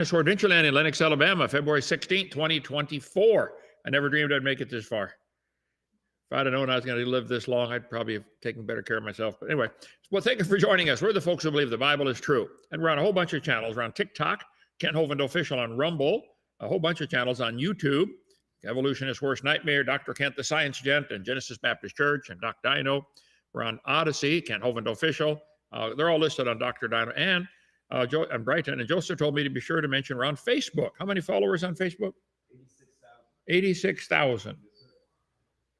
Dinosaur Adventure Land in Lenox, Alabama, February 16th, 2024. I never dreamed I'd make it this far. If I'd have known I was going to live this long, I'd probably have taken better care of myself. But anyway, well, thank you for joining us. We're the folks who believe the Bible is true. And we're on a whole bunch of channels. We're on TikTok, Kent Hovind Official on Rumble, a whole bunch of channels on YouTube, Evolutionist Worst Nightmare, Dr. Kent the Science Gent, and Genesis Baptist Church, and Dr.Dino. We're on Odyssey, Kent Hovind Official. They're all listed on Dr.Dino. And Brighton and Joseph told me to be sure to mention we're on Facebook. How many followers on Facebook? 86,000.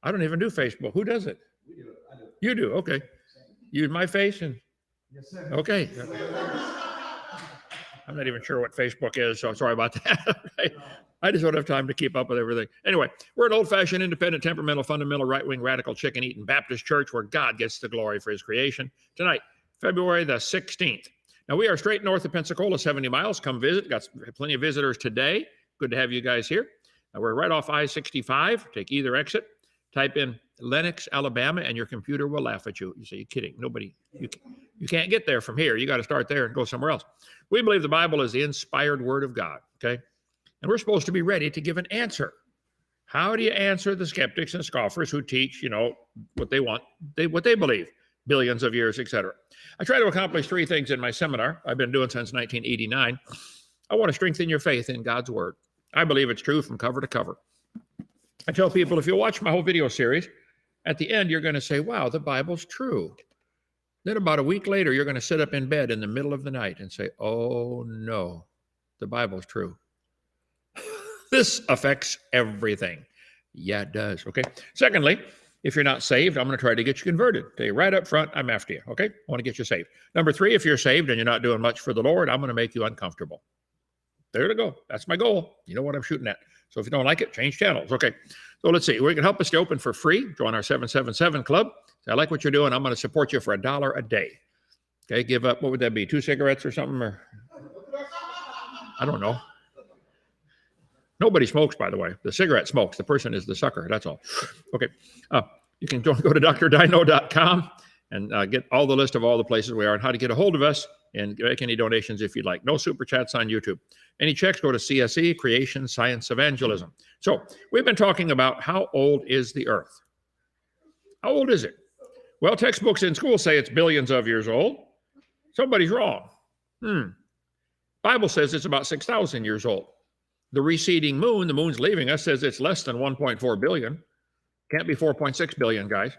I don't even do Facebook. Who does it? We do it. I do. You do. Okay. Use my face and. Yes, sir. Okay. I'm not even sure what Facebook is, so I'm sorry about that. I just don't have time to keep up with everything. Anyway, we're an old-fashioned, independent, temperamental, fundamental, right-wing, radical, chicken-eating Baptist church where God gets the glory for his creation. Tonight, February the 16th. Now, we are straight north of Pensacola, 70 miles. Come visit. Got plenty of visitors today. Good to have you guys here. Now, we're right off I-65. Take either exit. Type in Lenox, Alabama, and your computer will laugh at you. You say, you're kidding. Nobody, you can't get there from here. You got to start there and go somewhere else. We believe the Bible is the inspired word of God, okay? And we're supposed to be ready to give an answer. How do you answer the skeptics and scoffers who teach, what they want, what they believe, billions of years, etc.? I try to accomplish three things in my seminar I've been doing since 1989. I want to strengthen your faith in God's word. I believe it's true from cover to cover. I tell people, if you watch my whole video series, at the end, you're going to say, wow, the Bible's true. Then about a week later, you're going to sit up in bed in the middle of the night and say, oh, no, the Bible's true. This affects everything. Yeah, it does. Okay. Secondly, if you're not saved, I'm going to try to get you converted. Tell you right up front, I'm after you. Okay. I want to get you saved. Number three, if you're saved and you're not doing much for the Lord, I'm going to make you uncomfortable. There to go. That's my goal. You know what I'm shooting at. So if you don't like it, change channels. Okay. So let's see. We can help us stay open for free. Join our 777 club. I like what you're doing. I'm going to support you for $1 a day. Okay. Give up. What would that be? 2 cigarettes or something? Or I don't know. Nobody smokes, by the way. The cigarette smokes. The person is the sucker. That's all. Okay. You can go to drdino.com and get all the list of all the places we are and how to get a hold of us and make any donations if you'd like. No super chats on YouTube. Any checks, go to CSE, Creation Science Evangelism. So we've been talking about how old is the earth? How old is it? Well, textbooks in school say it's billions of years old. Somebody's wrong. Bible says it's about 6,000 years old. The receding moon, the moon's leaving us, says it's less than 1.4 billion. Can't be 4.6 billion, guys.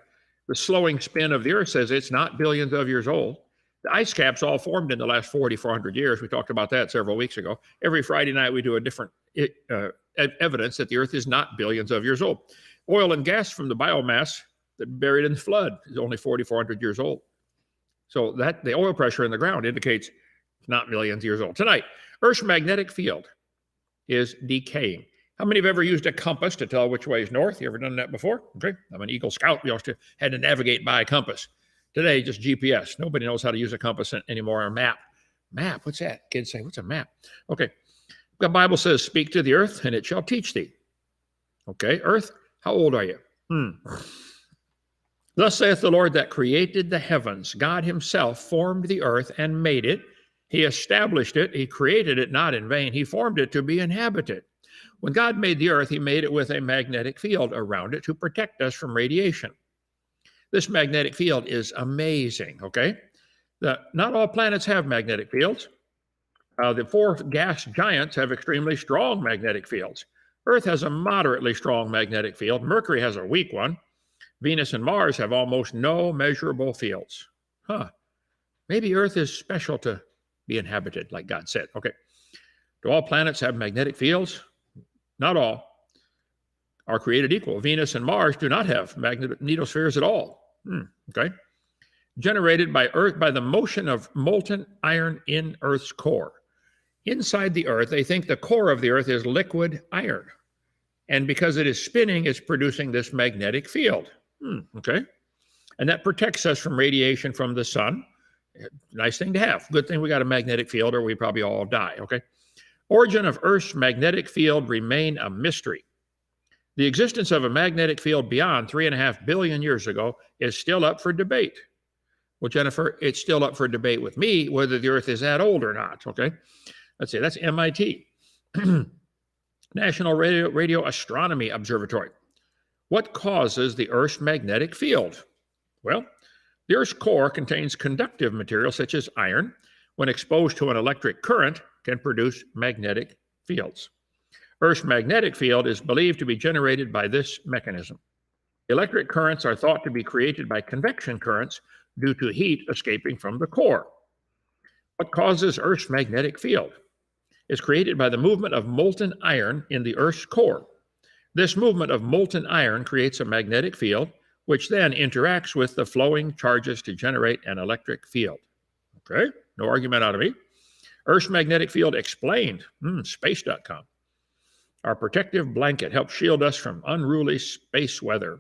The slowing spin of the earth says it's not billions of years old. The ice caps all formed in the last 4,400 years. We talked about that several weeks ago. Every Friday night, we do a different evidence that the earth is not billions of years old. Oil and gas from the biomass that buried in the flood is only 4,400 years old. So that the oil pressure in the ground indicates it's not millions of years old. Tonight, Earth's magnetic field is decaying. How many have ever used a compass to tell which way is north? You ever done that before? Okay. I'm an Eagle Scout. We also had to navigate by a compass. Today, just GPS. Nobody knows how to use a compass anymore, or a map. Map, what's that? Kids say, what's a map? Okay. The Bible says, speak to the earth, and it shall teach thee. Okay, earth, how old are you? Thus saith the Lord that created the heavens. God himself formed the earth and made it. He established it. He created it not in vain. He formed it to be inhabited. When God made the earth, he made it with a magnetic field around it to protect us from radiation. This magnetic field is amazing, okay? Not all planets have magnetic fields. The 4 gas giants have extremely strong magnetic fields. Earth has a moderately strong magnetic field. Mercury has a weak one. Venus and Mars have almost no measurable fields. Maybe Earth is special to be inhabited, like God said. Okay. Do all planets have magnetic fields? Not all are created equal. Venus and Mars do not have magnetospheres at all. Okay. Generated by Earth by the motion of molten iron in Earth's core. Inside the Earth, they think the core of the Earth is liquid iron. And because it is spinning, it's producing this magnetic field. Okay. And that protects us from radiation from the sun. Nice thing to have. Good thing we got a magnetic field or we probably all die. Okay. Origin of Earth's magnetic field remain a mystery. The existence of a magnetic field beyond 3.5 billion years ago is still up for debate. Well, Jennifer, it's still up for debate with me whether the Earth is that old or not, okay? Let's see, that's MIT. National Radio Astronomy Observatory. What causes the Earth's magnetic field? Well, the Earth's core contains conductive material such as iron. When exposed to an electric current, can produce magnetic fields. Earth's magnetic field is believed to be generated by this mechanism. Electric currents are thought to be created by convection currents due to heat escaping from the core. What causes Earth's magnetic field? Is created by the movement of molten iron in the Earth's core. This movement of molten iron creates a magnetic field, which then interacts with the flowing charges to generate an electric field. Okay, no argument out of me. Earth's magnetic field explained. Space.com. Our protective blanket helps shield us from unruly space weather.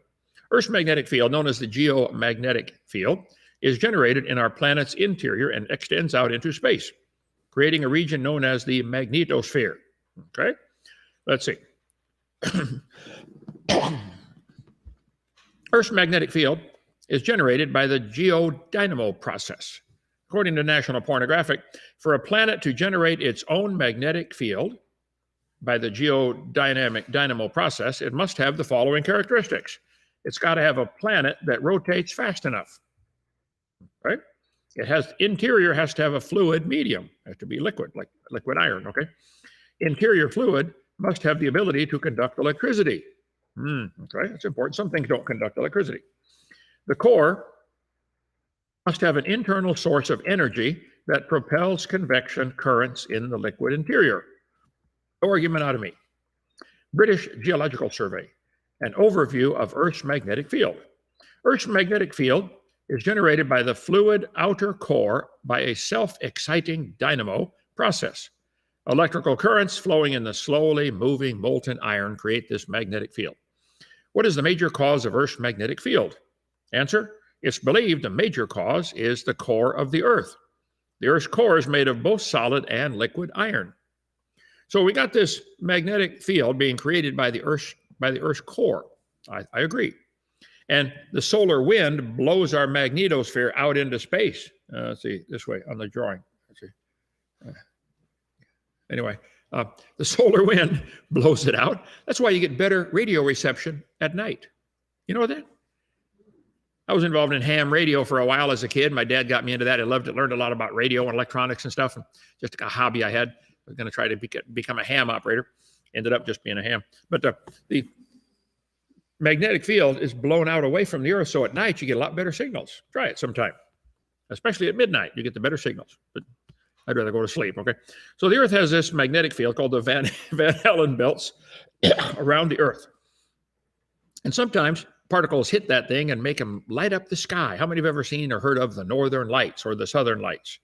Earth's magnetic field, known as the geomagnetic field, is generated in our planet's interior and extends out into space, creating a region known as the magnetosphere. Okay, let's see. Earth's magnetic field is generated by the BIG-DINO process. According to National Pornographic, for a planet to generate its own magnetic field by the BIG-DINO process, it must have the following characteristics. It's got to have a planet that rotates fast enough, right? It has interior has to have a fluid medium. It has to be liquid, like liquid iron, okay? Interior fluid must have the ability to conduct electricity. Okay, that's important. Some things don't conduct electricity. The core must have an internal source of energy that propels convection currents in the liquid interior. No argument out of me. British Geological Survey, an overview of Earth's magnetic field. Earth's magnetic field is generated by the fluid outer core by a self-exciting dynamo process. Electrical currents flowing in the slowly moving molten iron create this magnetic field. What is the major cause of Earth's magnetic field? Answer, it's believed the major cause is the core of the Earth. The Earth's core is made of both solid and liquid iron. So we got this magnetic field being created by the Earth's core. I agree. And the solar wind blows our magnetosphere out into space. Let's see, this way on the drawing. Let's see. Anyway, the solar wind blows it out. That's why you get better radio reception at night. You know that? I was involved in ham radio for a while as a kid. My dad got me into that. I loved it, learned a lot about radio and electronics and stuff. And just a hobby I had. I was going to try to become a ham operator. Ended up just being a ham. But the magnetic field is blown out away from the Earth, so at night you get a lot better signals. Try it sometime. Especially at midnight, you get the better signals. But I'd rather go to sleep, okay? So the Earth has this magnetic field called the Van Allen belts around the Earth. And sometimes particles hit that thing and make them light up the sky. How many have ever seen or heard of the Northern Lights or the Southern Lights?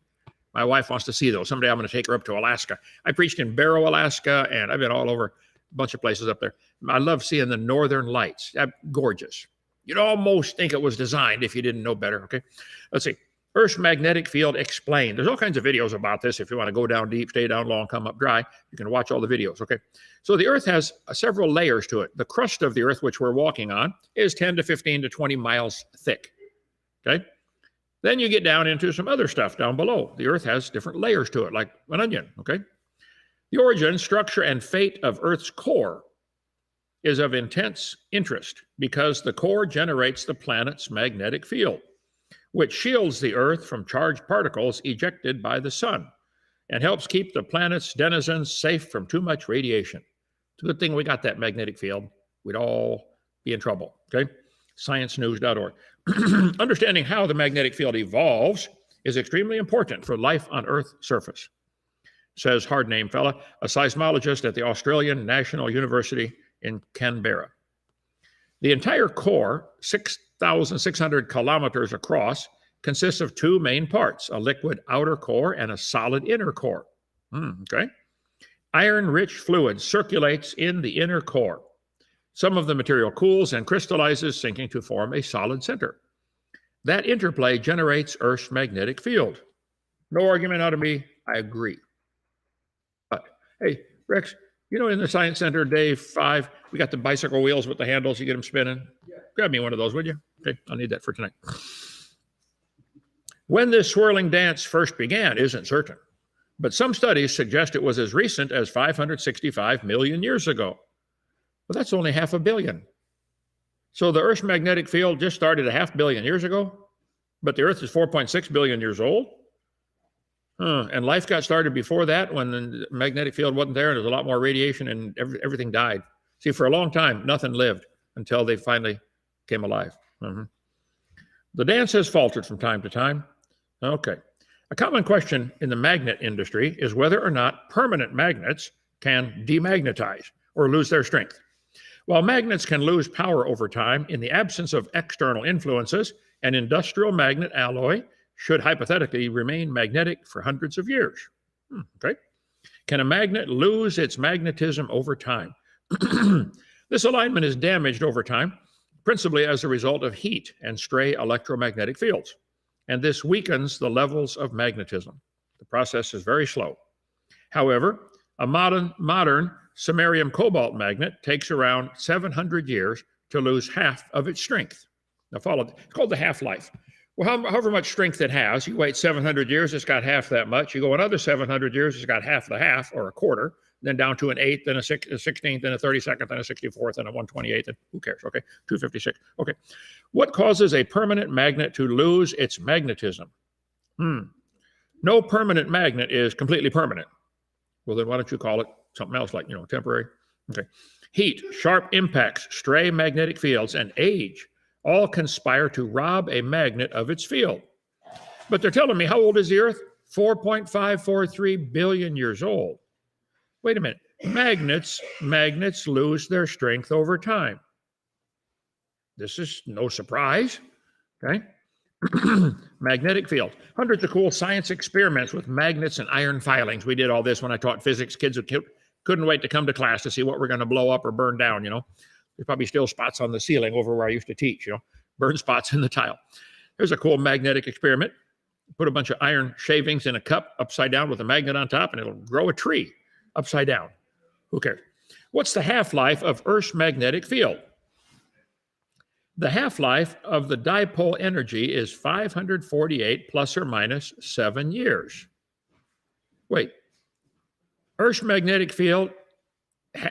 My wife wants to see those. Someday I'm going to take her up to Alaska. I preached in Barrow, Alaska, and I've been all over a bunch of places up there. I love seeing the Northern Lights. Gorgeous. You'd almost think it was designed if you didn't know better, okay? Let's see. Earth's magnetic field explained. There's all kinds of videos about this. If you want to go down deep, stay down long, come up dry, you can watch all the videos, okay? So the Earth has several layers to it. The crust of the Earth, which we're walking on, is 10 to 15 to 20 miles thick, okay? Then you get down into some other stuff down below. The Earth has different layers to it, like an onion, okay? The origin, structure, and fate of Earth's core is of intense interest because the core generates the planet's magnetic field, which shields the Earth from charged particles ejected by the sun and helps keep the planet's denizens safe from too much radiation. It's a good thing we got that magnetic field. We'd all be in trouble, okay? ScienceNews.org. Understanding how the magnetic field evolves is extremely important for life on Earth's surface, says hard name fella, a seismologist at the Australian National University in Canberra. The entire core, 6,600 kilometers across, consists of two main parts, a liquid outer core and a solid inner core. Okay. Iron-rich fluid circulates in the inner core. Some of the material cools and crystallizes, sinking to form a solid center. That interplay generates Earth's magnetic field. No argument out of me. I agree. But, hey, Rex, you know in the Science Center, day 5, we got the bicycle wheels with the handles. You get them spinning? Yeah. Grab me one of those, would you? Okay, I'll need that for tonight. When this swirling dance first began isn't certain. But some studies suggest it was as recent as 565 million years ago. Well, that's only 500 million. So the Earth's magnetic field just started 500 million years ago, but the Earth is 4.6 billion years old. And life got started before that when the magnetic field wasn't there and there was a lot more radiation and everything died. See, for a long time, nothing lived until they finally came alive. The dance has faltered from time to time. Okay. A common question in the magnet industry is whether or not permanent magnets can demagnetize or lose their strength. While magnets can lose power over time, in the absence of external influences, an industrial magnet alloy should hypothetically remain magnetic for hundreds of years. Okay. Can a magnet lose its magnetism over time? This alignment is damaged over time, principally as a result of heat and stray electromagnetic fields. And this weakens the levels of magnetism. The process is very slow. However, a modern samarium cobalt magnet takes around 700 years to lose half of its strength. Now follow, it's called the half-life. Well, however much strength it has, you wait 700 years, it's got half that much. You go another 700 years, it's got half the half, or a quarter, then down to an eighth, then a 16th, then a 32nd, then a 64th, then a 128th, and who cares? Okay, 256. Okay. What causes a permanent magnet to lose its magnetism? No permanent magnet is completely permanent. Well, then why don't you call it something else like, temporary? Okay. Heat, sharp impacts, stray magnetic fields, and age all conspire to rob a magnet of its field. But they're telling me, how old is the Earth? 4.543 billion years old. Wait a minute. Magnets lose their strength over time. This is no surprise. Okay. Magnetic field. Hundreds of cool science experiments with magnets and iron filings. We did all this when I taught physics. Kids couldn't wait to come to class to see what we're going to blow up or burn down, There's probably still spots on the ceiling over where I used to teach, burn spots in the tile. There's a cool magnetic experiment. Put a bunch of iron shavings in a cup upside down with a magnet on top, and it'll grow a tree upside down. Who cares? What's the half-life of Earth's magnetic field? The half-life of the dipole energy is 548 plus or minus 7 years. Wait, Earth's magnetic field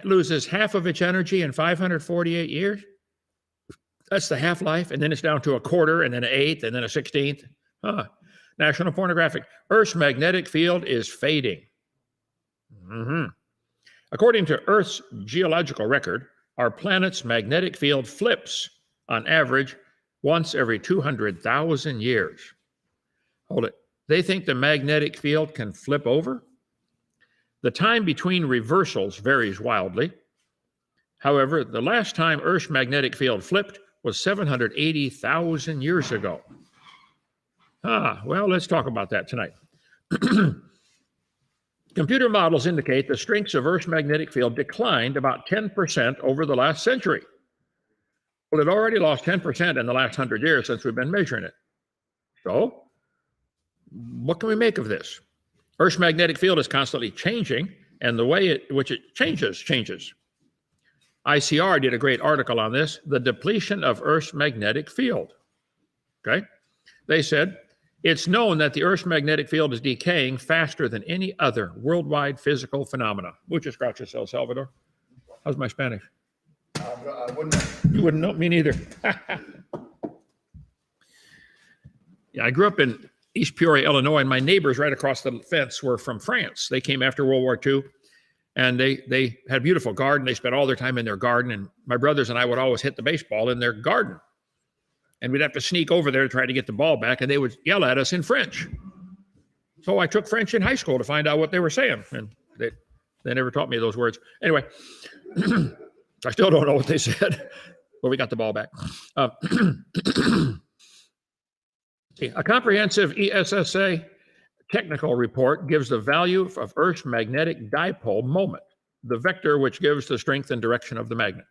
loses half of its energy in 548 years? That's the half-life, and then it's down to a quarter, and then an eighth, and then a 16th. National Pornographic. Earth's magnetic field is fading. According to Earth's geological record, our planet's magnetic field flips on average once every 200,000 years. Hold it. They think the magnetic field can flip over? The time between reversals varies wildly. However, the last time Earth's magnetic field flipped was 780,000 years ago. Well, let's talk about that tonight. Computer models indicate the strengths of Earth's magnetic field declined about 10% over the last century. Well, it already lost 10% in the last 100 years since we've been measuring it. So, what can we make of this? Earth's magnetic field is constantly changing, and the way in which it changes. ICR did a great article on this, the depletion of Earth's magnetic field. Okay? They said, it's known that the Earth's magnetic field is decaying faster than any other worldwide physical phenomena. Muchas gracias, El Salvador. How's my Spanish? I wouldn't know. You wouldn't know? Me neither. Yeah, I grew up in East Peoria, Illinois, and my neighbors right across the fence were from France. They came after World War II, and they had a beautiful garden. They spent all their time in their garden, and my brothers and I would always hit the baseball in their garden. And we'd have to sneak over there to try to get the ball back, and they would yell at us in French. So I took French in high school to find out what they were saying, and they never taught me those words. Anyway, I still don't know what they said, but we got the ball back. A comprehensive ESSA technical report gives the value of Earth's magnetic dipole moment, the vector which gives the strength and direction of the magnet.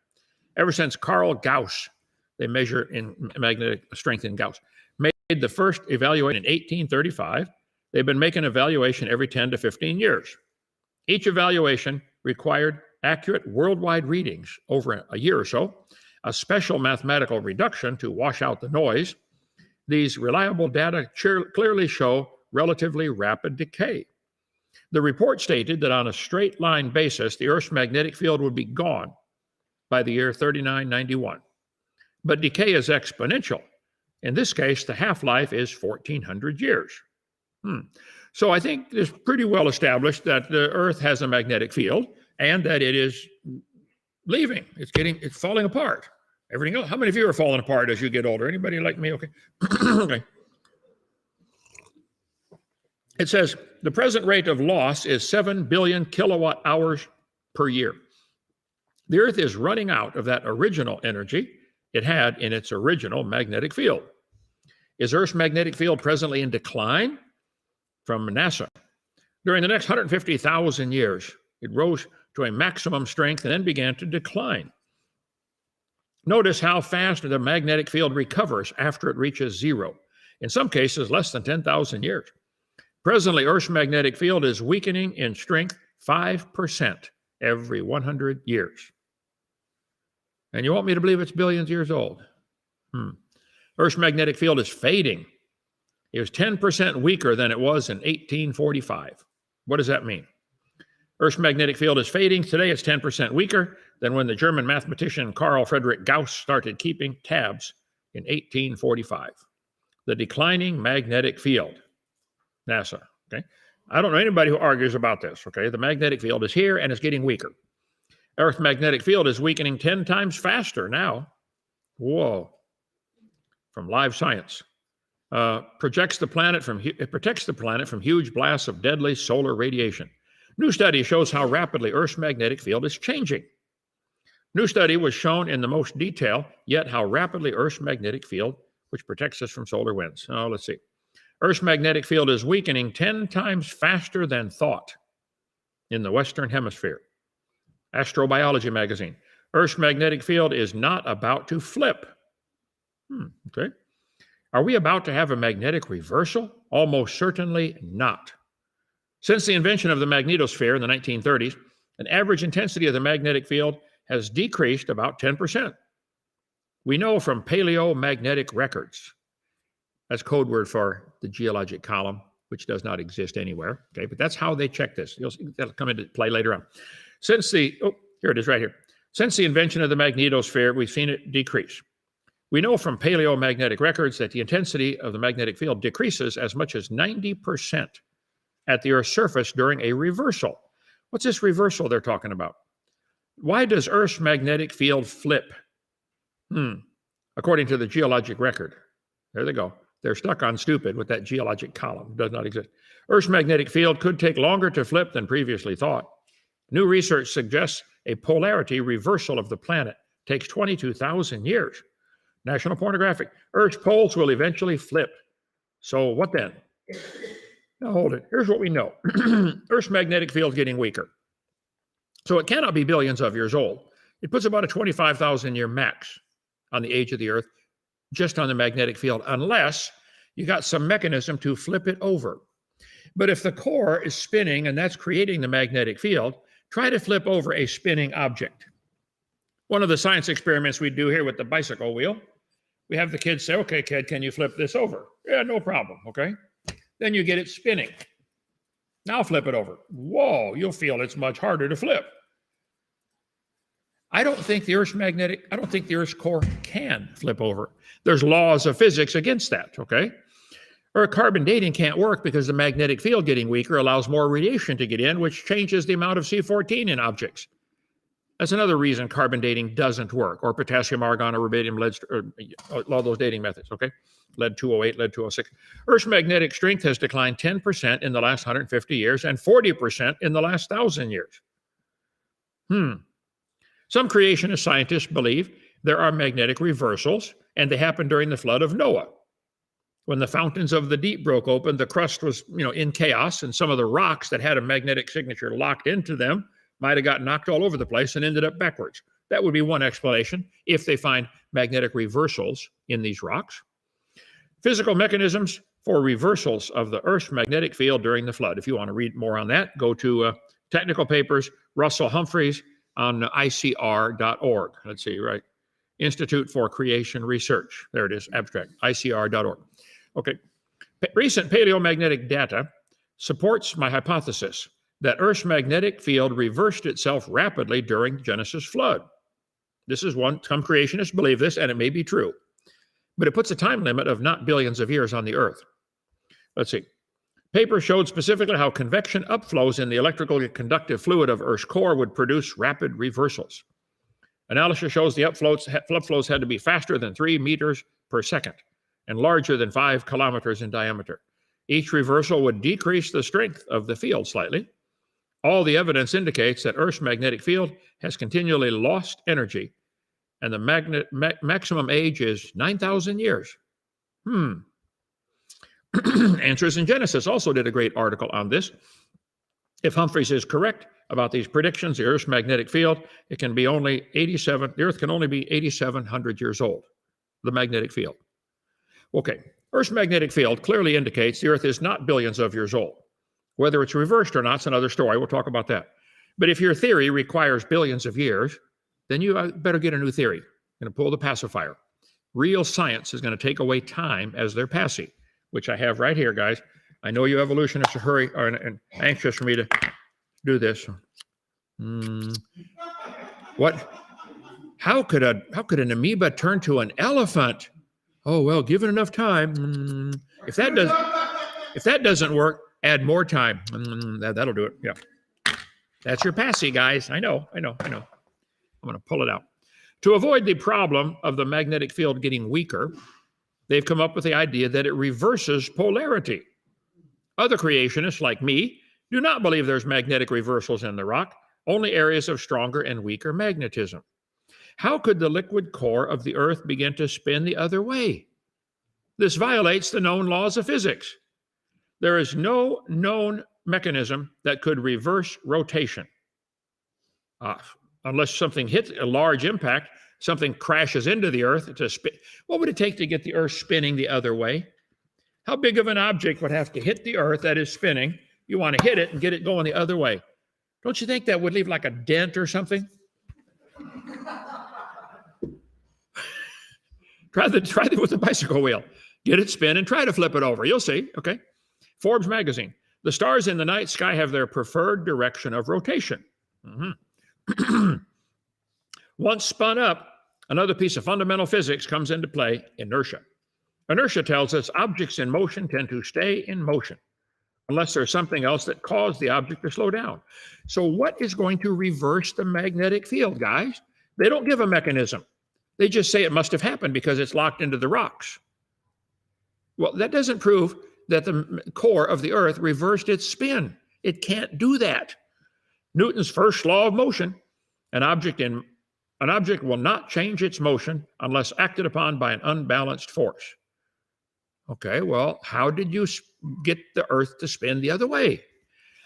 Ever since Carl Gauss, they measure in magnetic strength in Gauss, made the first evaluation in 1835. They've been making evaluation every 10 to 15 years. Each evaluation required accurate worldwide readings over a year or so, a special mathematical reduction to wash out the noise. These reliable data clearly show relatively rapid decay. The report stated that on a straight line basis, the Earth's magnetic field would be gone by the year 3991. But decay is exponential. In this case, the half-life is 1400 years. So I think it's pretty well established that the Earth has a magnetic field and that it is leaving. It's falling apart. Everything else. How many of you are falling apart as you get older? Anybody like me? Okay. Okay. It says the present rate of loss is 7 billion kilowatt hours per year. The Earth is running out of that original energy it had in its original magnetic field. Is Earth's magnetic field presently in decline? From NASA. During the next 150,000 years, it rose to a maximum strength and then began to decline. Notice how fast the magnetic field recovers after it reaches zero. In some cases, less than 10,000 years. Presently, Earth's magnetic field is weakening in strength 5% every 100 years. And you want me to believe it's billions of years old? Earth's magnetic field is fading. It was 10% weaker than it was in 1845. What does that mean? Earth's magnetic field is fading. Today, it's 10% weaker than when the German mathematician Carl Friedrich Gauss started keeping tabs in 1845. The declining magnetic field. NASA, okay? I don't know anybody who argues about this, okay? The magnetic field is here and it's getting weaker. Earth's magnetic field is weakening 10 times faster now. Whoa. From Live Science. It protects the planet from huge blasts of deadly solar radiation. New study shows how rapidly Earth's magnetic field is changing. New study was shown in the most detail, yet how rapidly Earth's magnetic field, which protects us from solar winds. Oh, let's see. Earth's magnetic field is weakening 10 times faster than thought in the Western Hemisphere. Astrobiology magazine. Earth's magnetic field is not about to flip. Okay. Are we about to have a magnetic reversal? Almost certainly not. Since the invention of the magnetosphere in the 1930s, an average intensity of the magnetic field has decreased about 10%. We know from paleomagnetic records. That's code word for the geologic column, which does not exist anywhere. Okay, but that's how they check this. That'll come into play later on. Here it is right here. Since the invention of the magnetosphere, we've seen it decrease. We know from paleomagnetic records that the intensity of the magnetic field decreases as much as 90% at the Earth's surface during a reversal. What's this reversal they're talking about? Why does Earth's magnetic field flip? According to the geologic record. There they go. They're stuck on stupid with that geologic column. It does not exist. Earth's magnetic field could take longer to flip than previously thought. New research suggests a polarity reversal of the planet takes 22,000 years. National Pornographic. Earth's poles will eventually flip. So what then? Now hold it. Here's what we know. Earth's magnetic field is getting weaker. So it cannot be billions of years old. It puts about a 25,000 year max on the age of the Earth just on the magnetic field, unless you got some mechanism to flip it over. But if the core is spinning and that's creating the magnetic field, try to flip over a spinning object. One of the science experiments we do here with the bicycle wheel, we have the kids say, okay, kid, can you flip this over? Yeah, no problem, okay? Then you get it spinning. Now flip it over. Whoa, you'll feel it's much harder to flip. I don't think the Earth's core can flip over. There's laws of physics against that, okay? Or carbon dating can't work because the magnetic field getting weaker allows more radiation to get in, which changes the amount of C14 in objects. That's another reason carbon dating doesn't work, or potassium, argon, or rubidium, lead, or all those dating methods, okay? Lead 208, lead 206. Earth's magnetic strength has declined 10% in the last 150 years and 40% in the last 1,000 years. Some creationist scientists believe there are magnetic reversals, and they happened during the flood of Noah. When the fountains of the deep broke open, the crust was, in chaos, and some of the rocks that had a magnetic signature locked into them might have got knocked all over the place and ended up backwards. That would be one explanation if they find magnetic reversals in these rocks. Physical mechanisms for reversals of the Earth's magnetic field during the flood. If you want to read more on that, go to Technical Papers, Russell Humphreys on ICR.org. Let's see, right? Institute for Creation Research. There it is, abstract, ICR.org. Okay. Recent paleomagnetic data supports my hypothesis that Earth's magnetic field reversed itself rapidly during Genesis flood. This is one, some creationists believe this, and it may be true, but it puts a time limit of not billions of years on the Earth. Let's see. Paper showed specifically how convection upflows in the electrically conductive fluid of Earth's core would produce rapid reversals. Analysis shows the upflows had to be faster than 3 meters per second and larger than 5 kilometers in diameter. Each reversal would decrease the strength of the field slightly. All the evidence indicates that Earth's magnetic field has continually lost energy, and the maximum age is 9,000 years. Answers in Genesis also did a great article on this. If Humphreys is correct about these predictions, the Earth's magnetic field, the Earth can only be 8,700 years old, the magnetic field. Okay, Earth's magnetic field clearly indicates the Earth is not billions of years old. Whether it's reversed or not is another story. We'll talk about that. But if your theory requires billions of years, then you better get a new theory. Going to pull the pacifier. Real science is going to take away time as their passy, which I have right here, guys. I know you evolutionists are anxious for me to do this. What? How could an amoeba turn to an elephant? Oh well, given enough time. If that doesn't work, add more time. That'll do it. Yeah, that's your passy, guys. I know. I'm going to pull it out. To avoid the problem of the magnetic field getting weaker, they've come up with the idea that it reverses polarity. Other creationists, like me, do not believe there's magnetic reversals in the rock, only areas of stronger and weaker magnetism. How could the liquid core of the Earth begin to spin the other way? This violates the known laws of physics. There is no known mechanism that could reverse rotation. Unless something hits a large impact, something crashes into the Earth to spin. What would it take to get the Earth spinning the other way? How big of an object would have to hit the Earth that is spinning? You want to hit it and get it going the other way. Don't you think that would leave like a dent or something? Try that with a bicycle wheel. Get it spin and try to flip it over. You'll see. Okay. Forbes magazine. The stars in the night sky have their preferred direction of rotation. Once spun up, another piece of fundamental physics comes into play: inertia. Inertia tells us objects in motion tend to stay in motion unless there's something else that caused the object to slow down. So what is going to reverse the magnetic field, guys? They don't give a mechanism. They just say it must have happened because it's locked into the rocks. Well, that doesn't prove that the core of the Earth reversed its spin. It can't do that. Newton's first law of motion: an object will not change its motion unless acted upon by an unbalanced force. Okay, well, how did you get the Earth to spin the other way?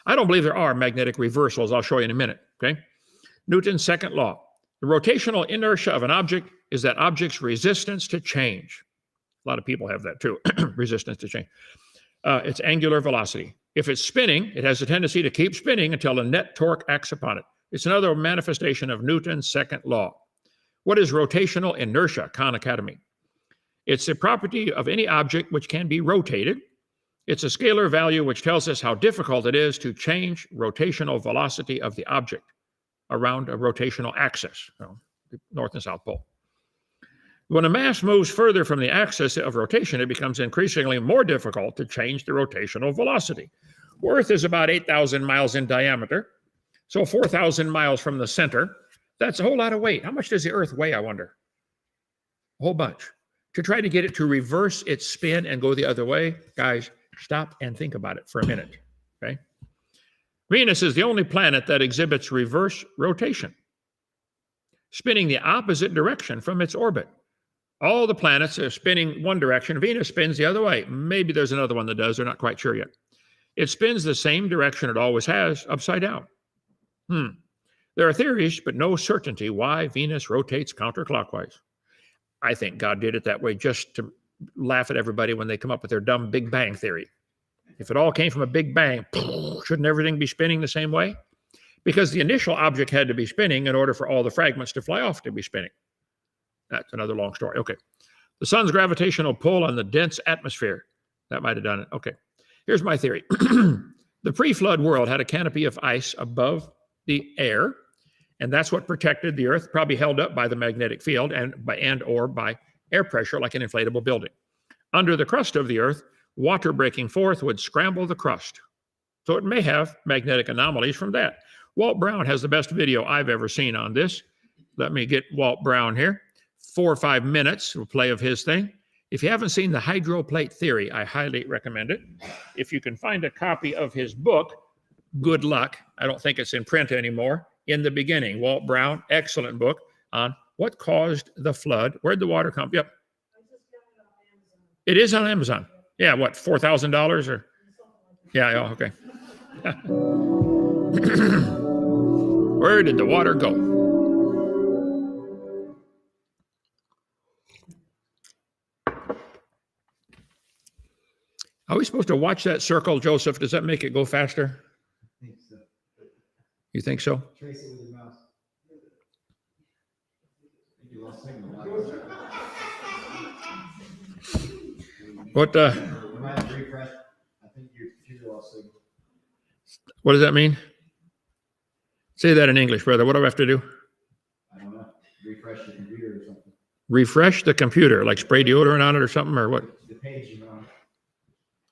I don't believe there are magnetic reversals. I'll show you in a minute, okay? Newton's second law. The rotational inertia of an object is that object's resistance to change. A lot of people have that too, resistance to change. It's angular velocity. If it's spinning, it has a tendency to keep spinning until the net torque acts upon it. It's another manifestation of Newton's second law. What is rotational inertia? Khan Academy. It's a property of any object which can be rotated. It's a scalar value which tells us how difficult it is to change rotational velocity of the object around a rotational axis, the North and South Pole. When a mass moves further from the axis of rotation, it becomes increasingly more difficult to change the rotational velocity. Earth is about 8,000 miles in diameter, so 4,000 miles from the center. That's a whole lot of weight. How much does the Earth weigh, I wonder? A whole bunch. To try to get it to reverse its spin and go the other way, guys, stop and think about it for a minute, okay? Venus is the only planet that exhibits reverse rotation, spinning the opposite direction from its orbit. All the planets are spinning one direction. Venus spins the other way. Maybe there's another one that does. They're not quite sure yet. It spins the same direction it always has, upside down. There are theories, but no certainty why Venus rotates counterclockwise. I think God did it that way just to laugh at everybody when they come up with their dumb Big Bang theory. If it all came from a Big Bang, shouldn't everything be spinning the same way? Because the initial object had to be spinning in order for all the fragments to fly off to be spinning. That's another long story. Okay. The sun's gravitational pull on the dense atmosphere. That might have done it. Okay. Here's my theory. The pre-flood world had a canopy of ice above the air, and that's what protected the earth, probably held up by the magnetic field and or by air pressure like an inflatable building. Under the crust of the earth, water breaking forth would scramble the crust. So it may have magnetic anomalies from that. Walt Brown has the best video I've ever seen on this. Let me get Walt Brown here. 4 or 5 minutes of play of his thing. If you haven't seen the hydroplate theory, I highly recommend it. If you can find a copy of his book, good luck. I don't think it's in print anymore. In the Beginning, Walt Brown, excellent book on what caused the flood. Where'd the water come? Yep. It is on Amazon. Yeah, what, $4,000 or? Yeah, oh, okay. Where did the water go? Are we supposed to watch that circle, Joseph? Does that make it go faster? I think so. You think so? Trace it with your mouse. You lost signal. What You might have to refresh. I think your computer lost signal. what does that mean? Say that in English, brother. What do I have to do? I don't know. Refresh the computer or something. Refresh the computer, like spray deodorant on it or something, or what? The page you're on.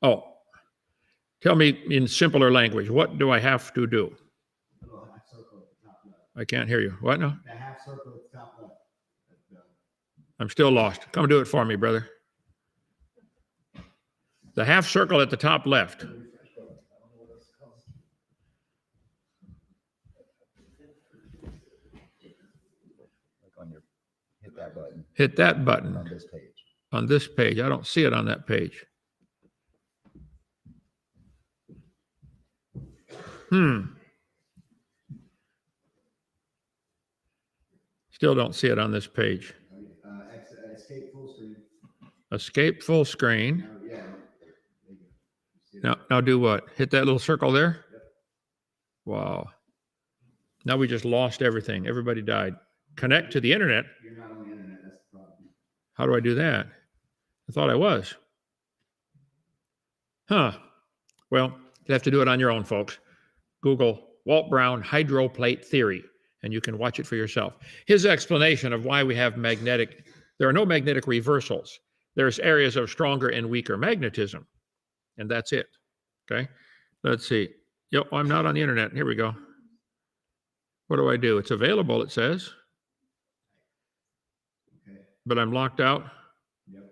Oh, tell me in simpler language. What do I have to do? The little half circle at the top left. I can't hear you. What now? The half circle at the top left. I'm still lost. Come do it for me, brother. The half circle at the top left. Hit that button Hit that button on this page. on this page. I don't see it on that page. Still don't see it on this page. Escape full screen. Escape full screen. Yeah. Now do what? Hit that little circle there? Yep. Wow. Now we just lost everything. Everybody died. Connect to the internet. You're not on the internet. That's the problem. How do I do that? I thought I was. Huh. Well, you have to do it on your own, folks. Google Walt Brown hydroplate theory, and you can watch it for yourself. His explanation of why we have there are no magnetic reversals. There's areas of stronger and weaker magnetism, and that's it. Okay. Let's see. Yep, I'm not on the internet. Here we go. What do I do? It's available, it says. Okay. But I'm locked out. Yep.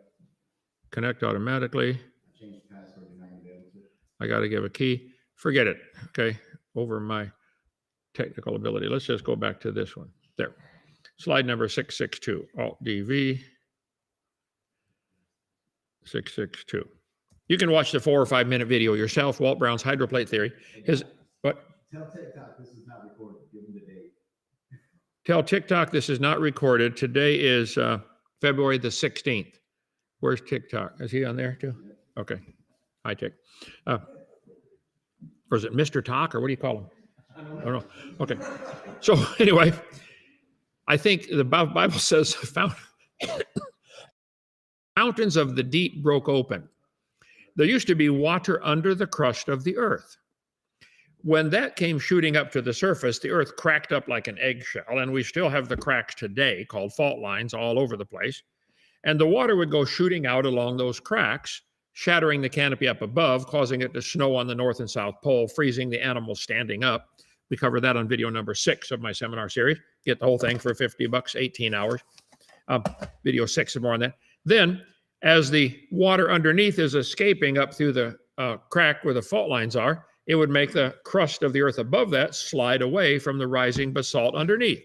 Connect automatically. I changed the password. You're not gonna be able to. I got to give a key. Forget it. Okay. Over my technical ability. Let's just go back to this one. There. Slide number 662. Alt-DV. 662. You can watch the 4 or 5 minute video yourself. Walt Brown's hydroplate theory. What? Tell TikTok this is not recorded. Give them the date. Tell TikTok this is not recorded. Today is February the 16th. Where's TikTok? Is he on there too? Okay. Hi, Tick. Or is it Mr. Talk, or what do you call him? I don't know. Okay. So anyway, I think the Bible says fountains of the deep broke open. There used to be water under the crust of the earth. When that came shooting up to the surface, the earth cracked up like an eggshell, and we still have the cracks today called fault lines all over the place. And the water would go shooting out along those cracks, shattering the canopy up above, causing it to snow on the North and South Pole, freezing the animals standing up. We cover that on video number 6 of my seminar series. Get the whole thing for $50, 18 hours. Video 6 is more on that. Then, as the water underneath is escaping up through the crack where the fault lines are, it would make the crust of the earth above that slide away from the rising basalt underneath.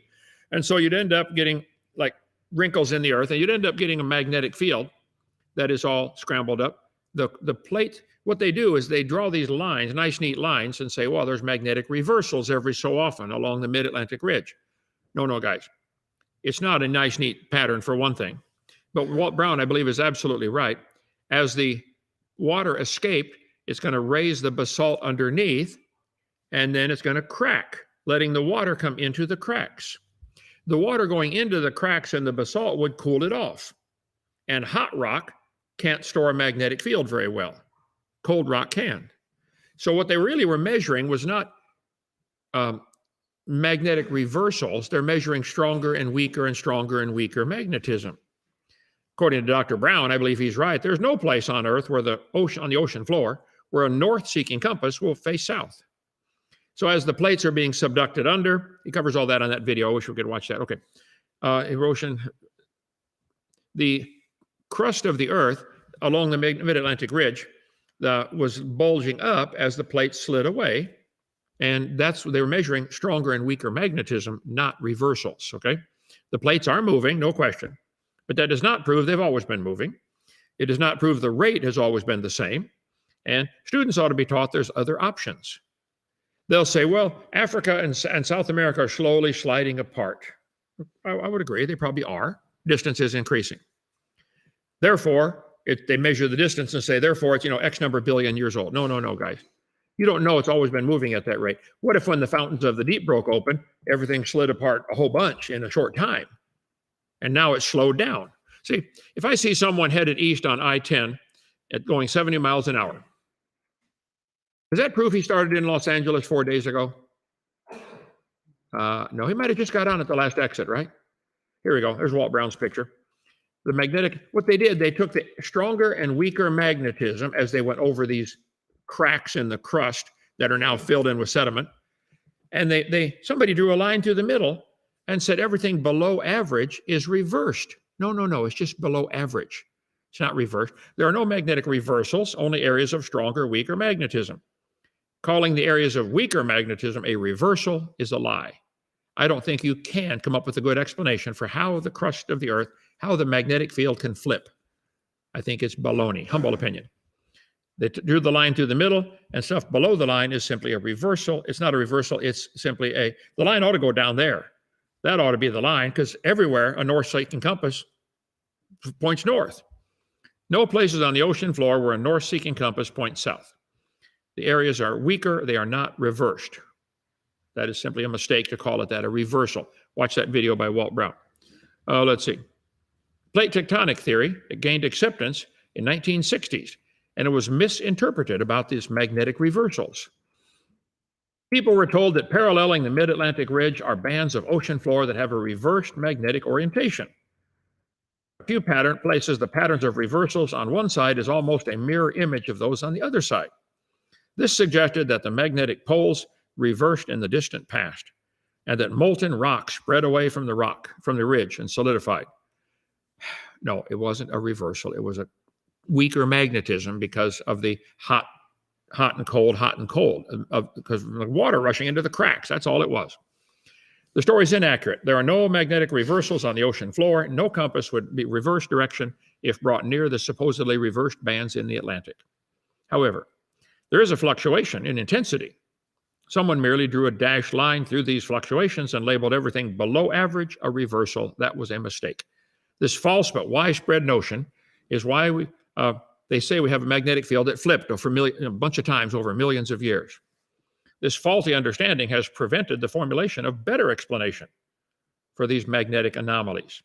And so you'd end up getting like wrinkles in the earth, and you'd end up getting a magnetic field that is all scrambled up. The plate, what they do is they draw these lines, nice, neat lines, and say, well, there's magnetic reversals every so often along the mid-Atlantic ridge. No, guys. It's not a nice, neat pattern for one thing. But Walt Brown, I believe, is absolutely right. As the water escaped, it's going to raise the basalt underneath, and then it's going to crack, letting the water come into the cracks. The water going into the cracks in the basalt would cool it off. And hot rock can't store a magnetic field very well. Cold rock can. So what they really were measuring was not magnetic reversals. They're measuring stronger and weaker and stronger and weaker magnetism. According to Dr. Brown, I believe he's right. There's no place on Earth where on the ocean floor where a north-seeking compass will face south. So as the plates are being subducted under, he covers all that on that video. I wish we could watch that. Okay. Erosion. The crust of the Earth along the mid-Atlantic ridge was bulging up as the plates slid away. And that's what they were measuring, stronger and weaker magnetism, not reversals, okay? The plates are moving, no question. But that does not prove they've always been moving. It does not prove the rate has always been the same. And students ought to be taught there's other options. They'll say, well, Africa and South America are slowly sliding apart. I would agree, they probably are. Distance is increasing. Therefore, they measure the distance and say, therefore, it's, X number billion years old. No, guys. You don't know it's always been moving at that rate. What if when the fountains of the deep broke open, everything slid apart a whole bunch in a short time? And now it's slowed down. See, if I see someone headed east on I-10 at going 70 miles an hour, does that prove he started in Los Angeles 4 days ago? No, he might have just got on at the last exit, right? Here we go. There's Walt Brown's picture. The magnetic, what they did, they took the stronger and weaker magnetism as they went over these cracks in the crust that are now filled in with sediment. And somebody drew a line through the middle and said everything below average is reversed. No, it's just below average. It's not reversed. There are no magnetic reversals, only areas of stronger, weaker magnetism. Calling the areas of weaker magnetism a reversal is a lie. I don't think you can come up with a good explanation for how the crust of the Earth, how the magnetic field can flip. I think it's baloney, humble opinion. They drew the line through the middle, and stuff below the line is simply a reversal. It's not a reversal, it's simply the line ought to go down there. That ought to be the line, because everywhere a north-seeking compass points north. No places on the ocean floor where a north-seeking compass points south. The areas are weaker, they are not reversed. That is simply a mistake to call it that, a reversal. Watch that video by Walt Brown. Let's see. Plate tectonic theory, it gained acceptance in 1960s, and it was misinterpreted about these magnetic reversals. People were told that paralleling the mid-Atlantic ridge are bands of ocean floor that have a reversed magnetic orientation. A few places, the patterns of reversals on one side is almost a mirror image of those on the other side. This suggested that the magnetic poles reversed in the distant past, and that molten rock spread away from the ridge and solidified. No, it wasn't a reversal. It was a weaker magnetism because of the hot and cold, because of the water rushing into the cracks. That's all it was. The story is inaccurate. There are no magnetic reversals on the ocean floor. No compass would be reverse direction if brought near the supposedly reversed bands in the Atlantic. However, there is a fluctuation in intensity. Someone merely drew a dashed line through these fluctuations and labeled everything below average a reversal. That was a mistake. This false but widespread notion is why they say we have a magnetic field that flipped for a bunch of times over millions of years. This faulty understanding has prevented the formulation of better explanation for these magnetic anomalies.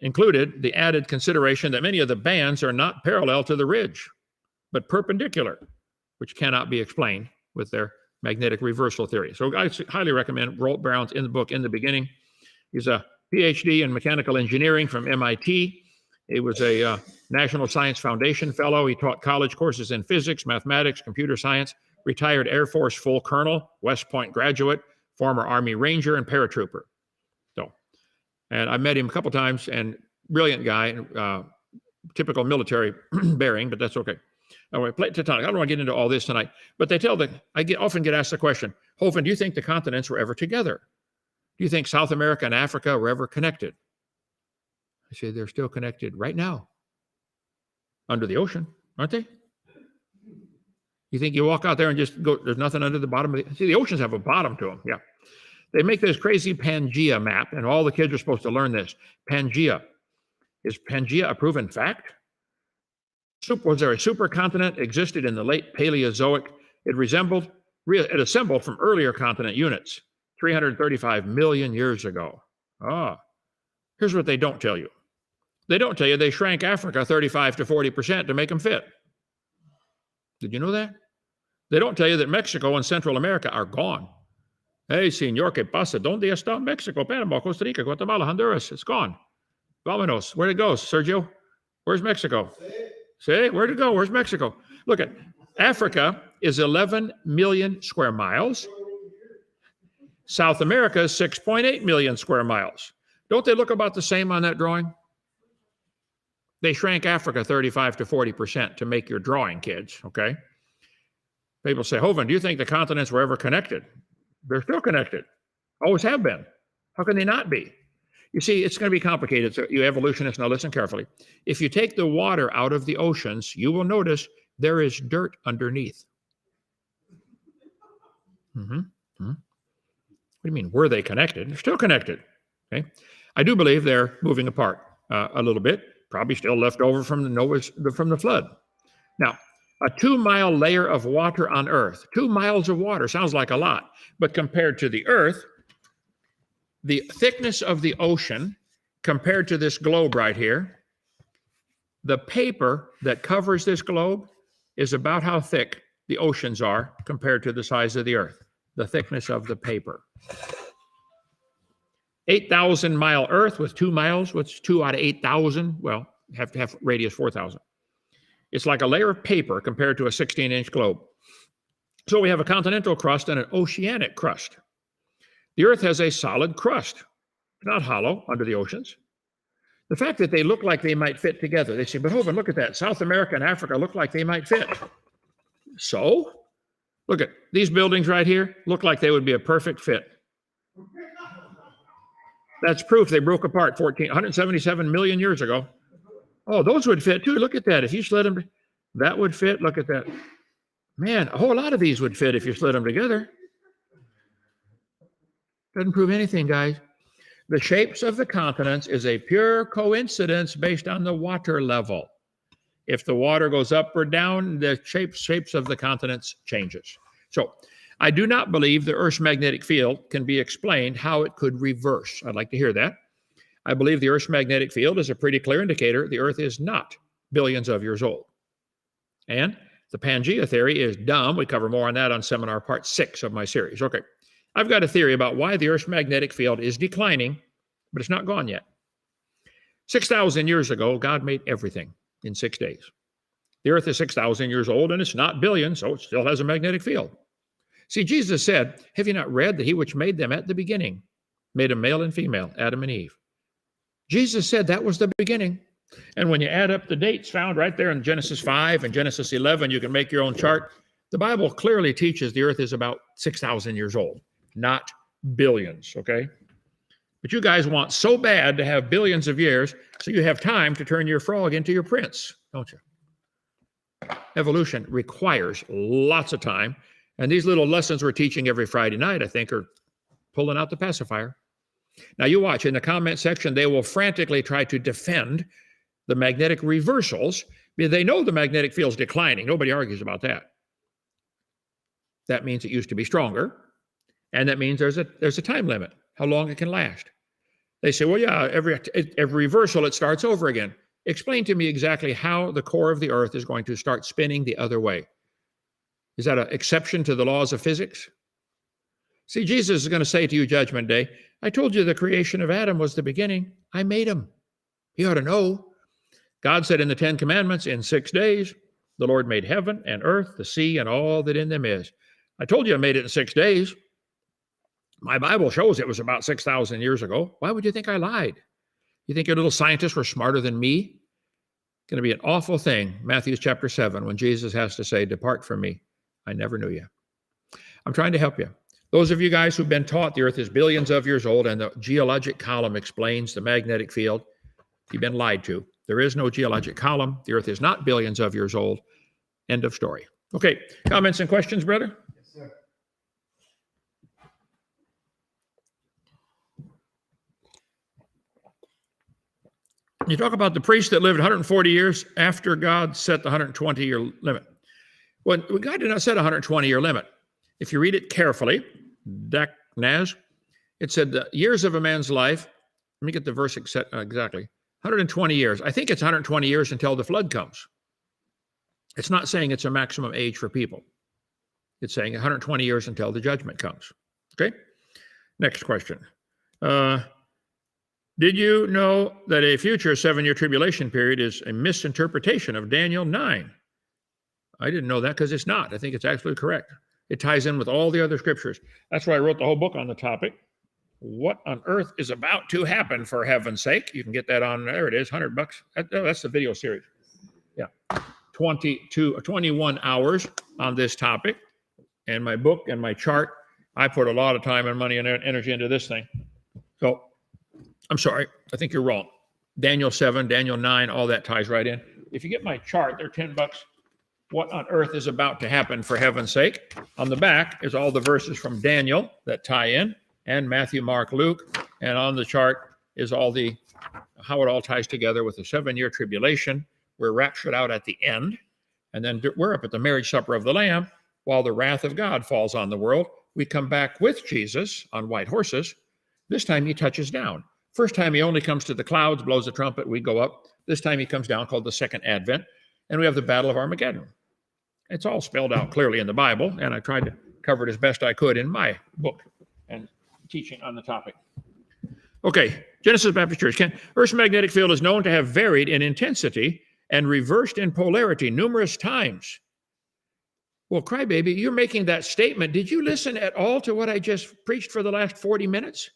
Included the added consideration that many of the bands are not parallel to the ridge, but perpendicular, which cannot be explained with their magnetic reversal theory. So I highly recommend Walt Brown's in the book In the Beginning. He's a PhD in mechanical engineering from MIT. He was a National Science Foundation fellow. He taught college courses in physics, mathematics, computer science, retired Air Force full colonel, West Point graduate, former Army Ranger, and paratrooper. And I met him a couple times, and brilliant guy, typical military bearing, but that's okay. Anyway, plate tectonic. I don't want to get into all this tonight, but I often get asked the question, Hovind, do you think the continents were ever together? Do you think South America and Africa were ever connected? I say they're still connected right now under the ocean, aren't they? You think you walk out there and just go, there's nothing under the bottom of the oceans have a bottom to them. Yeah. They make this crazy Pangea map, and all the kids are supposed to learn this. Pangea. Is Pangea a proven fact? Was there a supercontinent existed in the late Paleozoic? It assembled from earlier continent units 335 million years ago. Here's what they don't tell you. They don't tell you they shrank Africa 35 to 40% to make them fit. Did you know that? They don't tell you that Mexico and Central America are gone. Hey, señor, ¿qué pasa? ¿Dónde está Mexico, Panama, Costa Rica, Guatemala, Honduras? It's gone. Vámonos. Where'd it go, Sergio? Where's Mexico? See, where'd it go? Where's Mexico? Look at Africa is 11 million square miles. South America is 6.8 million square miles. Don't they look about the same on that drawing? They shrank Africa 35 to 40% to make your drawing, kids, okay? People say, Hovind, do you think the continents were ever connected? They're still connected. Always have been. How can they not be? You see, it's going to be complicated. So you evolutionists, now listen carefully. If you take the water out of the oceans, you will notice there is dirt underneath. What do you mean? Were they connected? They're still connected. Okay. I do believe they're moving apart a little bit, probably still left over from the flood. Now, a 2-mile layer of water on Earth, 2 miles of water sounds like a lot, but compared to the Earth, the thickness of the ocean compared to this globe right here, the paper that covers this globe is about how thick the oceans are compared to the size of the Earth, the thickness of the paper. 8,000-mile Earth with 2 miles, what's 2 out of 8,000? Well, have to have radius 4,000. It's like a layer of paper compared to a 16-inch globe. So we have a continental crust and an oceanic crust. The Earth has a solid crust. It's not hollow under the oceans. The fact that they look like they might fit together, they say, but Hovind, look at that. South America and Africa look like they might fit. So, look at these buildings right here, look like they would be a perfect fit. That's proof they broke apart 177 million years ago. Oh, those would fit too. Look at that. If you slid them, that would fit. Look at that. Man, a whole lot of these would fit if you slid them together. Doesn't prove anything, guys. The shapes of the continents is a pure coincidence based on the water level. If the water goes up or down, the shapes of the continents changes. So I do not believe the Earth's magnetic field can be explained how it could reverse. I'd like to hear that. I believe the Earth's magnetic field is a pretty clear indicator the Earth is not billions of years old. And the Pangea theory is dumb. We cover more on that on seminar part 6 of my series. Okay, I've got a theory about why the Earth's magnetic field is declining, but it's not gone yet. 6,000 years ago, God made everything in 6 days. The Earth is 6,000 years old, and it's not billions, so it still has a magnetic field. See, Jesus said, have you not read that he which made them at the beginning made them male and female, Adam and Eve? Jesus said that was the beginning. And when you add up the dates found right there in Genesis 5 and Genesis 11, you can make your own chart. The Bible clearly teaches the Earth is about 6,000 years old, not billions, okay? But you guys want so bad to have billions of years so you have time to turn your frog into your prince, don't you? Evolution requires lots of time. And these little lessons we're teaching every Friday night, I think, are pulling out the pacifier. Now you watch, in the comment section, they will frantically try to defend the magnetic reversals because they know the magnetic field's declining. Nobody argues about that. That means it used to be stronger. And that means there's a time limit, how long it can last. They say, well, yeah, every reversal, it starts over again. Explain to me exactly how the core of the Earth is going to start spinning the other way. Is that an exception to the laws of physics? See, Jesus is going to say to you, Judgment Day, I told you the creation of Adam was the beginning. I made him. You ought to know. God said in the 10 Commandments, in 6 days, the Lord made heaven and earth, the sea, and all that in them is. I told you I made it in 6 days. My Bible shows it was about 6,000 years ago. Why would you think I lied? You think your little scientists were smarter than me? It's going to be an awful thing, Matthew chapter 7, when Jesus has to say, depart from me. I never knew you. I'm trying to help you. Those of you guys who've been taught the Earth is billions of years old and the geologic column explains the magnetic field, you've been lied to. There is no geologic column. The Earth is not billions of years old. End of story. Okay, comments and questions, brother? Yes, sir. You talk about the priest that lived 140 years after God set the 120-year limit. Well, God did not set a 120-year limit. If you read it carefully, Naz, it said the years of a man's life, let me get the verse exactly, 120 years. I think it's 120 years until the flood comes. It's not saying it's a maximum age for people. It's saying 120 years until the judgment comes. Okay? Next question. Did you know that a future 7-year tribulation period is a misinterpretation of Daniel 9? I didn't know that because it's not. I think it's absolutely correct. It ties in with all the other scriptures. That's why I wrote the whole book on the topic. What on earth is about to happen, for heaven's sake? You can get that on, there it is, $100. That's the video series. Yeah. 21 hours on this topic. And my book and my chart, I put a lot of time and money and energy into this thing. So I'm sorry, I think you're wrong. Daniel 7, Daniel 9, all that ties right in. If you get my chart, they're $10. What on earth is about to happen, for heaven's sake? On the back is all the verses from Daniel that tie in, and Matthew, Mark, Luke. And on the chart is all the, how it all ties together with the 7-year tribulation. We're raptured out at the end. And then we're up at the marriage supper of the Lamb while the wrath of God falls on the world. We come back with Jesus on white horses. This time he touches down. First time he only comes to the clouds, blows a trumpet, we go up. This time he comes down, called the second advent. And we have the battle of Armageddon. It's all spelled out clearly in the Bible, and I tried to cover it as best I could in my book and teaching on the topic. Okay, Genesis Baptist Church. Earth's magnetic field is known to have varied in intensity and reversed in polarity numerous times. Well, crybaby, you're making that statement. Did you listen at all to what I just preached for the last 40 minutes?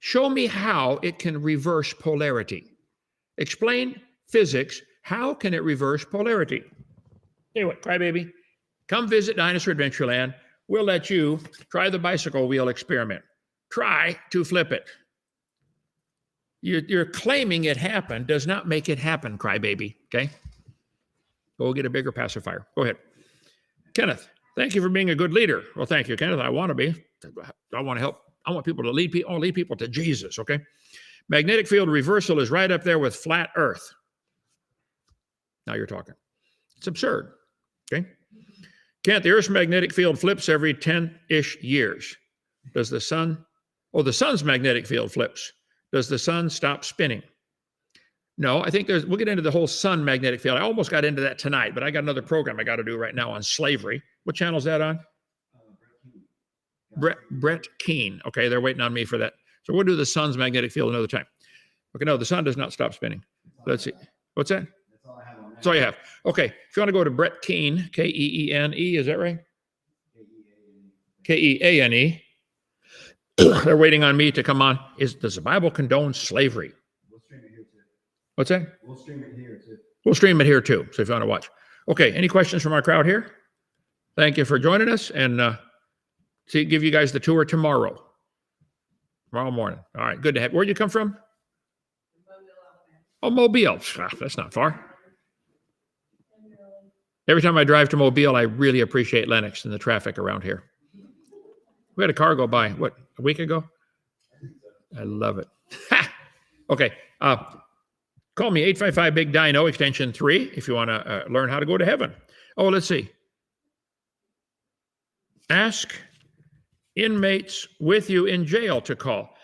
Show me how it can reverse polarity. Explain physics. How can it reverse polarity? Anyway, crybaby, come visit Dinosaur Adventure Land. We'll let you try the bicycle wheel experiment. Try to flip it. You're claiming it happened does not make it happen, crybaby, okay? Go get a bigger pacifier. Go ahead. Kenneth, thank you for being a good leader. Well, thank you, Kenneth. I want to be. I want to help. I want people to lead people to Jesus, okay? Magnetic field reversal is right up there with flat Earth. Now you're talking. It's absurd, okay? Kent, the Earth's magnetic field flips every 10-ish years. Does the sun? Oh, the sun's magnetic field flips. Does the sun stop spinning? No, I think we'll get into the whole sun magnetic field. I almost got into that tonight, but I got another program I got to do right now on slavery. What channel is that on? Brett Keane. Okay, they're waiting on me for that. So we'll do the sun's magnetic field another time. Okay, no, the sun does not stop spinning. Let's see. What's that? That's all you have. Okay, if you want to go to Brett Keane, Keene, is that right? Keane. They're waiting on me to come on. Does the Bible condone slavery? We'll stream it here too. What's that? We'll stream it here too. We'll stream it here too, so if you want to watch. Okay, any questions from our crowd here? Thank you for joining us, and give you guys the tour tomorrow morning. All right, good to have. Where'd you come from? Oh, Mobile. That's not far. Every time I drive to Mobile, I really appreciate Lenox and the traffic around here. We had a car go by, what, a week ago? I love it. Okay. Call me 855-BIG-DINO, extension 3, if you want to learn how to go to heaven. Oh, let's see. Ask inmates with you in jail to call.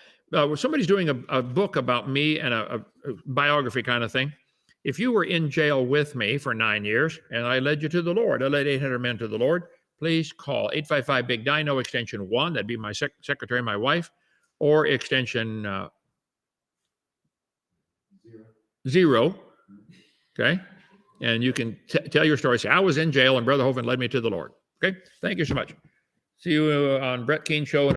Somebody's doing a book about me and a biography kind of thing. If you were in jail with me for 9 years and I led you to the Lord, I led 800 men to the Lord, please call 855-BIG-DINO, extension 1. That'd be my secretary, my wife, or extension 0. Okay? And you can tell your story. Say, I was in jail and Brother Hovind led me to the Lord. Okay? Thank you so much. See you on Brett Keane Show.